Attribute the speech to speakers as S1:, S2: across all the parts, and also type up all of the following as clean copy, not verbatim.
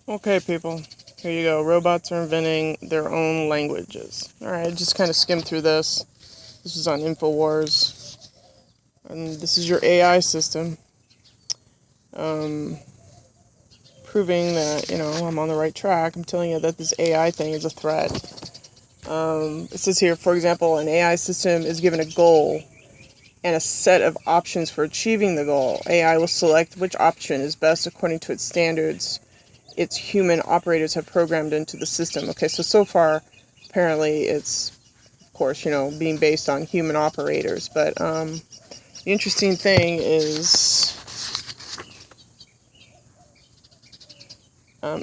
S1: Okay, people. Here you go. Robots are inventing their own languages. Alright, just kind of skimmed through this. This is on InfoWars. And this is your AI system. Um, Proving that, I'm on the right track. I'm telling you that this AI thing is a threat. It says here, for example, an AI system is given a goal and a set of options for achieving the goal. AI will select which option is best according to its standards its human operators have programmed into the system. Okay, so far, apparently it's, of course, being based on human operators. But the interesting thing is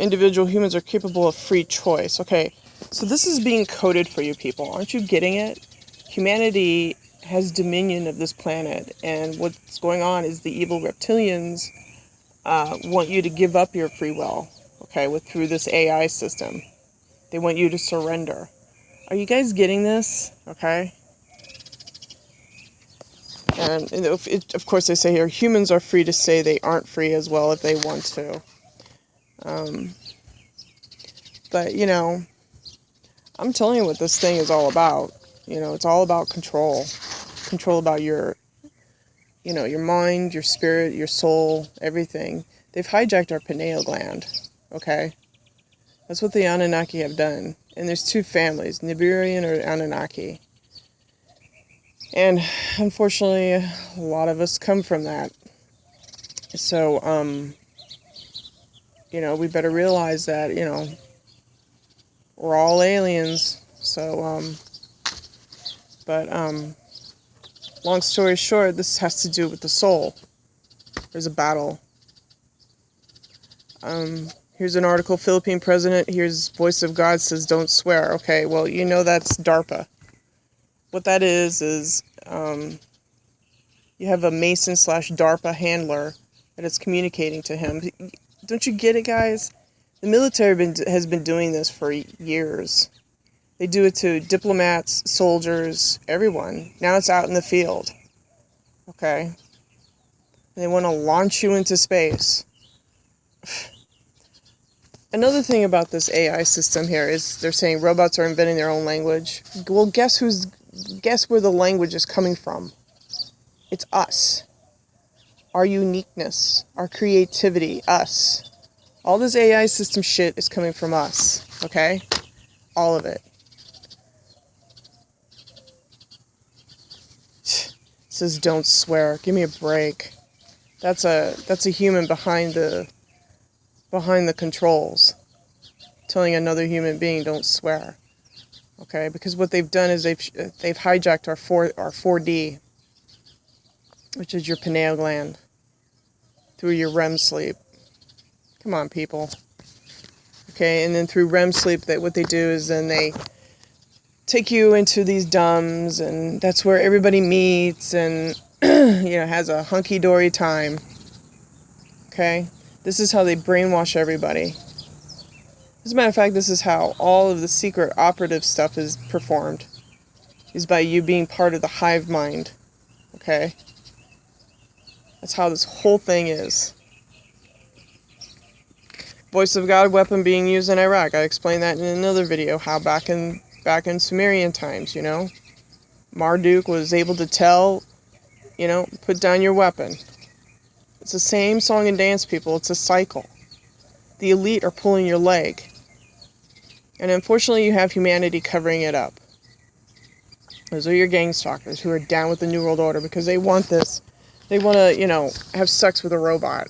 S1: individual humans are capable of free choice. Okay, so this is being coded for you people. Aren't you getting it? Humanity has dominion of this planet, and what's going on is the evil reptilians want you to give up your free will. Okay, through this AI system. They want you to surrender. Are you guys getting this? Okay. And of course they say here, humans are free to say they aren't free as well if they want to. But, I'm telling you what this thing is all about. It's all about control. Control about your mind, your spirit, your soul, everything. They've hijacked our pineal gland. Okay? That's what the Anunnaki have done. And there's two families, Nibirian or Anunnaki. And unfortunately, a lot of us come from that. So, we better realize that, we're all aliens. So, long story short, this has to do with the soul. There's a battle. Here's an article, Philippine president, here's voice of God says don't swear. Okay, well, that's DARPA. What that is you have a Mason/DARPA handler that is communicating to him. Don't you get it, guys? The military has been doing this for years. They do it to diplomats, soldiers, everyone. Now it's out in the field. Okay? And they want to launch you into space. Another thing about this AI system here is they're saying robots are inventing their own language. Well, guess where the language is coming from? It's us. Our uniqueness, our creativity, us. All this AI system shit is coming from us, okay? All of it. It says don't swear. Give me a break. That's a human behind the controls telling another human being don't swear. Okay? Because what they've done is they've hijacked our 4D, which is your pineal gland, through your REM sleep. Come on, people. Okay, and then through REM sleep, what they do is then they take you into these DUMs, and that's where everybody meets and has a hunky-dory time. Okay? This is how they brainwash everybody. As a matter of fact, this is how all of the secret operative stuff is performed. Is by you being part of the hive mind. Okay? That's how this whole thing is. Voice of God weapon being used in Iraq. I explained that in another video, how back in Sumerian times, Marduk was able to tell, put down your weapon. It's the same song and dance, people. It's a cycle. The elite are pulling your leg. And unfortunately, you have humanity covering it up. Those are your gang stalkers who are down with the New World Order because they want this. They want to, have sex with a robot.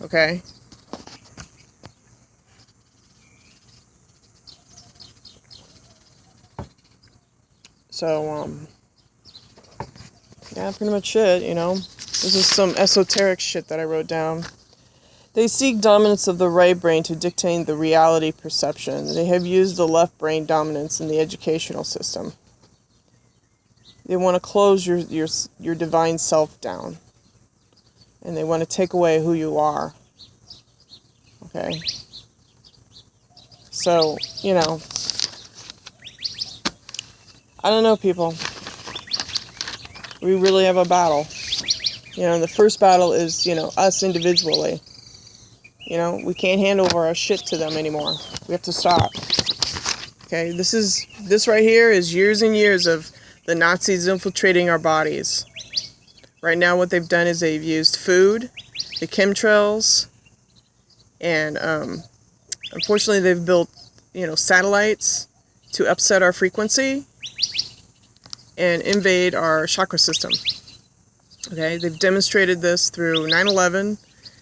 S1: Okay? So, yeah, pretty much it, This is some esoteric shit that I wrote down. They seek dominance of the right brain to dictate the reality perception. They have used the left brain dominance in the educational system. They want to close your divine self down. And they want to take away who you are. Okay? So, I don't know, people. We really have a battle. The first battle is, us individually. You know, we can't hand over our shit to them anymore. We have to stop. Okay, this right here is years and years of the Nazis infiltrating our bodies. Right now what they've done is they've used food, the chemtrails, and unfortunately they've built, satellites to upset our frequency and invade our chakra system. Okay, they've demonstrated this through 9/11,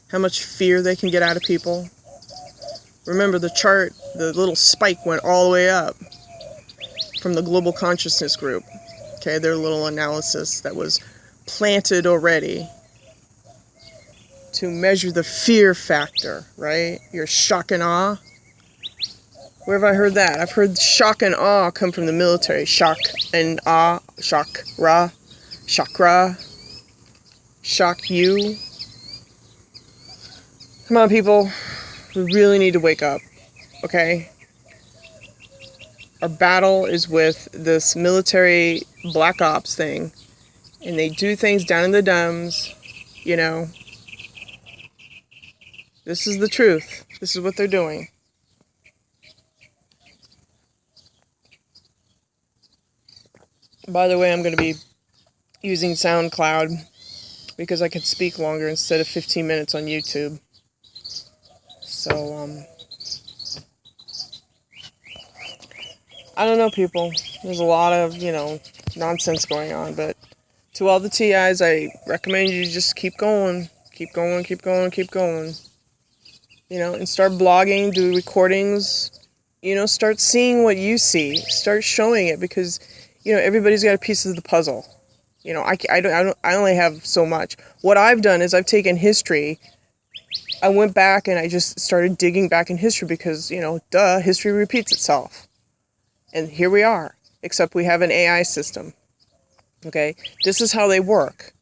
S1: how much fear they can get out of people. Remember the chart, the little spike went all the way up from the Global Consciousness Group. Okay, their little analysis that was planted already to measure the fear factor, right? Your shock and awe. Where have I heard that? I've heard shock and awe come from the military. Shock and awe, chakra, shock you. Come on, people. We really need to wake up, okay? Our battle is with this military black ops thing, and they do things down in the dumps, This is the truth. This is what they're doing. By the way, I'm going to be using SoundCloud because I could speak longer instead of 15 minutes on YouTube. So, I don't know, people. There's a lot of, nonsense going on. But to all the TIs, I recommend you just keep going. Keep going, keep going, keep going. And start blogging, do recordings. Start seeing what you see. Start showing it because, everybody's got a piece of the puzzle. I only have so much. What I've done is I've taken history. I went back and I just started digging back in history because, history repeats itself. And here we are, except we have an AI system. Okay? This is how they work.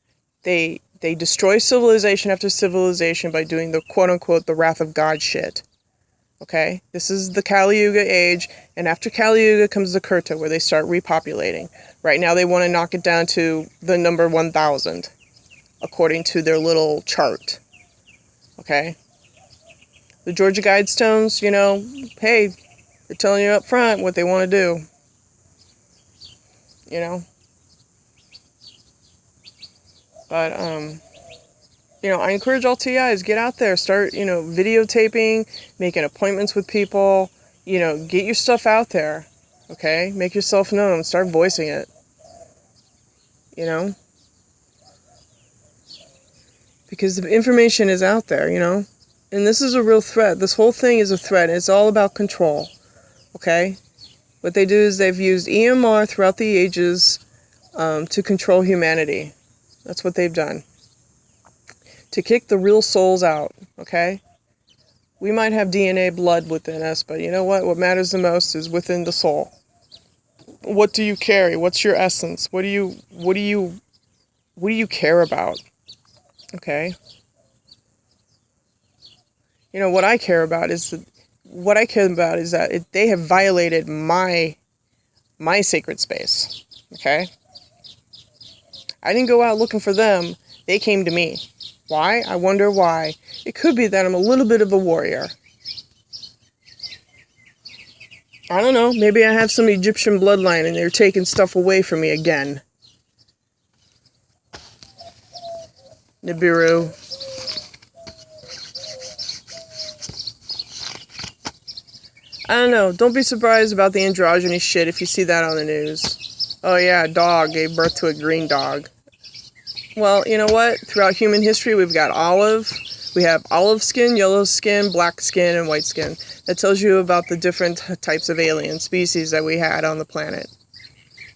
S1: They destroy civilization after civilization by doing the quote-unquote the wrath of God shit. Okay? This is the Kali Yuga age, and after Kali Yuga comes the Kurta, where they start repopulating. Right now they want to knock it down to the number 1,000, according to their little chart. Okay? The Georgia Guidestones, hey, they're telling you up front what they want to do. But, I encourage all TIs, get out there, start, videotaping, making appointments with people, get your stuff out there, okay? Make yourself known, start voicing it, Because the information is out there, And this is a real threat. This whole thing is a threat. It's all about control, okay? What they do is they've used EMR throughout the ages to control humanity. That's what they've done. To kick the real souls out, okay? We might have DNA blood within us, but you know what? What matters the most is within the soul. What do you carry? What's your essence? What do you care about? Okay? What I care about is that they have violated my sacred space. Okay? I didn't go out looking for them. They came to me. Why? I wonder why. It could be that I'm a little bit of a warrior. I don't know. Maybe I have some Egyptian bloodline and they're taking stuff away from me again. Nibiru. I don't know. Don't be surprised about the androgyny shit if you see that on the news. Oh yeah, a dog gave birth to a green dog. Well, you know what? Throughout human history, we've got olive. We have olive skin, yellow skin, black skin, and white skin. That tells you about the different types of alien species that we had on the planet.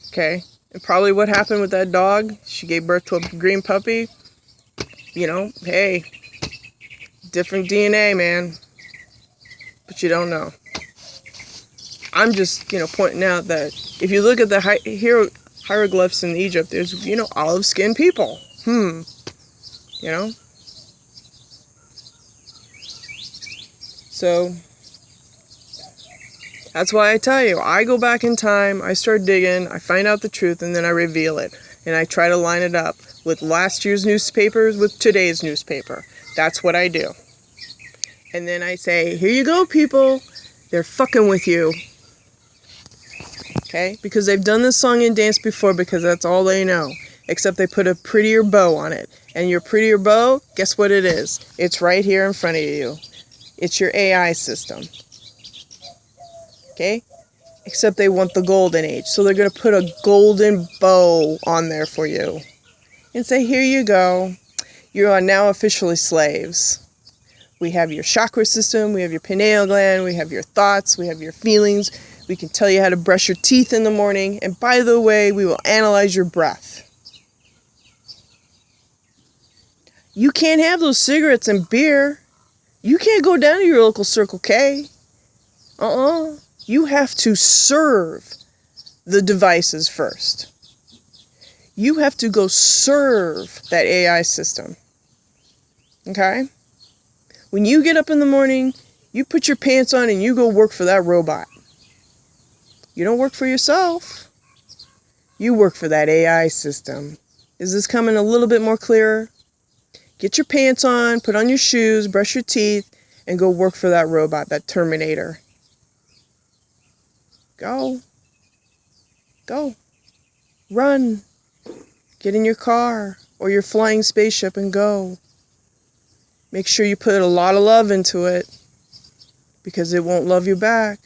S1: Okay? And probably what happened with that dog, she gave birth to a green puppy. Hey, different DNA, man. But you don't know. I'm just, pointing out that if you look at the hieroglyphs in Egypt, there's, olive-skinned people. So, that's why I tell you, I go back in time, I start digging, I find out the truth, and then I reveal it. And I try to line it up with last year's newspapers with today's newspaper. That's what I do. And then I say, here you go, people. They're fucking with you. Okay? Because they've done this song and dance before because that's all they know. Except they put a prettier bow on it. And your prettier bow, guess what it is? It's right here in front of you. It's your AI system. Okay? Except they want the golden age. So they're going to put a golden bow on there for you. And say, here you go. You are now officially slaves. We have your chakra system, we have your pineal gland, we have your thoughts, we have your feelings. We can tell you how to brush your teeth in the morning. And by the way, we will analyze your breath. You can't have those cigarettes and beer. You can't go down to your local Circle K. You have to serve the devices first. You have to go serve that AI system. Okay? When you get up in the morning, you put your pants on and you go work for that robot. You don't work for yourself. You work for that AI system. Is this coming a little bit more clearer? Get your pants on, put on your shoes, brush your teeth, and go work for that robot, that Terminator. Go. Go. Run. Get in your car or your flying spaceship and go. Make sure you put a lot of love into it because it won't love you back.